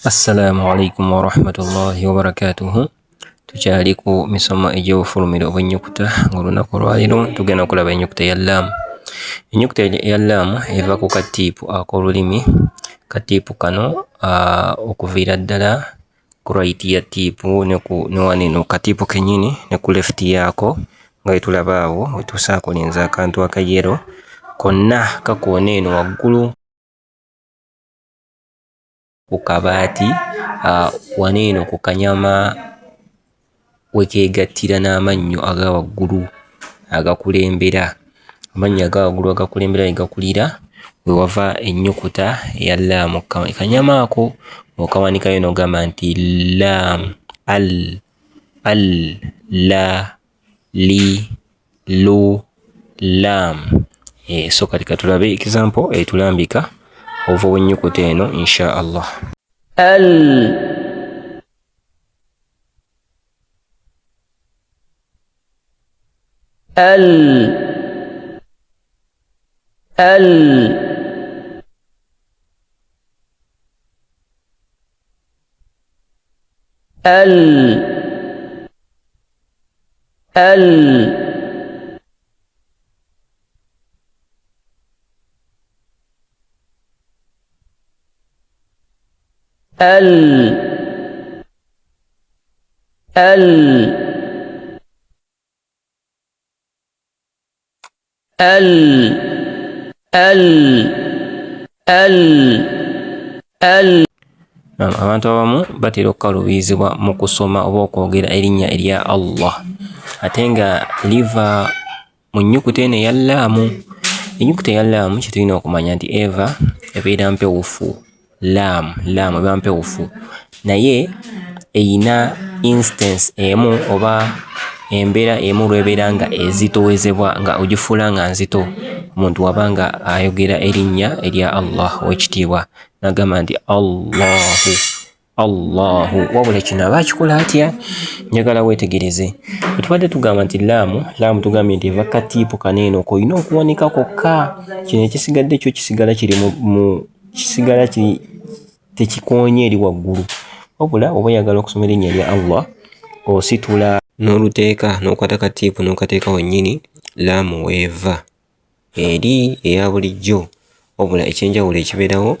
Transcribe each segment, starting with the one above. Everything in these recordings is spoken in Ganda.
Assalamu alaikum wa rahmatullahi wa barakatuhu. Tukyali ku misomo egy'obufulumira obw'ennyukuta ng'olunaku olwaliro tugenda okulaba ennyukuta ya laamu. Ennyukuta ya laamu eva ku katiipu ak'olulimi. Katiipu kano okuviira ddala ku right ya tiipu ne wano eno katiipu kennyini ne ku left yaako nga bwe tulaba awo we tusaakolinza akantu akayero konna kakoona eno waggulu ku kabaati wano eno ku kanyama we keegattira n'amannyo aga waggulu agakulembera. Amannyo aga waggulu agakulembera ne gakulira we wava ennyukuta eya laamu. Kanyama ako okawanikayo n'ogamba nti laamu, al, la, li, lu, laamu. So kati katulabe example etulambika ova w'ennyukuta eno insha Allah. al al al al al Abantu abamu batera okukaluubirizibwa mu kusoma oba okwogera erinnya erya Allah ate nga liva mu nnyukuta eno eya laamu. Ennyukuta eya laamu kye tulina okumanya nti eva ebeera mpewufu. Laamu eba mpewufu naye eyina instance emu oba embeera emu lw'ebeera nga ezitowezebwa nga ogifuula nga nzito. Omuntu waba nga ayogera erinnya erya Allah ow'ekitiibwa n'agamba nti Allahu, wabula kino aba akikola atya? Njagala weetegereze. Bwe tubadde tugamba nti laamu tugambye nti eva katiipu kaneeno koyina okuwanika kokka. Kino ekisigadde kyo kisigala kiri kisigala tekikoonye eri waggulu. Wabula oba oyagala okusoma erinnya erya Allah ositula n'oluteeka n'okwata katiipu n'okateeka wennyini laamu weeva eri eya bulijjo. Wabula ekyenjawulo ekibeerawo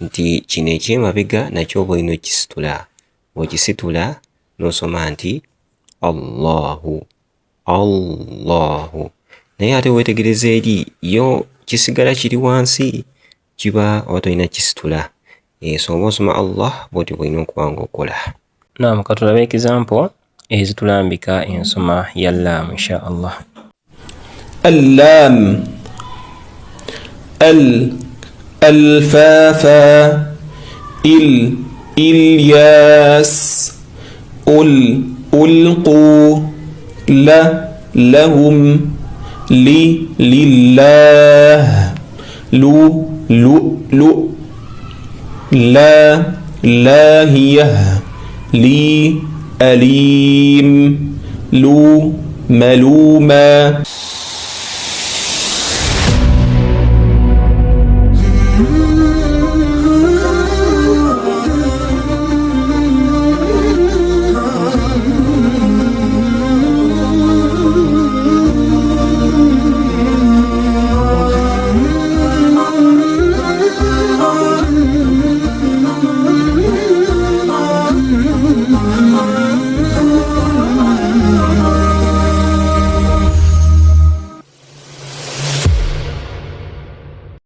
nti kino ekyemabega nakyo oba olina okisitula. Bw'okisitula n'osoma nti Allahu. Naye ate weetegereza eri yo kisigala kiri wansi, kiba oba tolina kisitula. So oba osoma Allah bw'oti bw'olina okuba ng'okola. Naam, katulabe example ezitulambika ensoma ya laamu insha Allah. اللام الفافا إلياس ألقوا لهم لله لا لاهية لي أليم ملوما.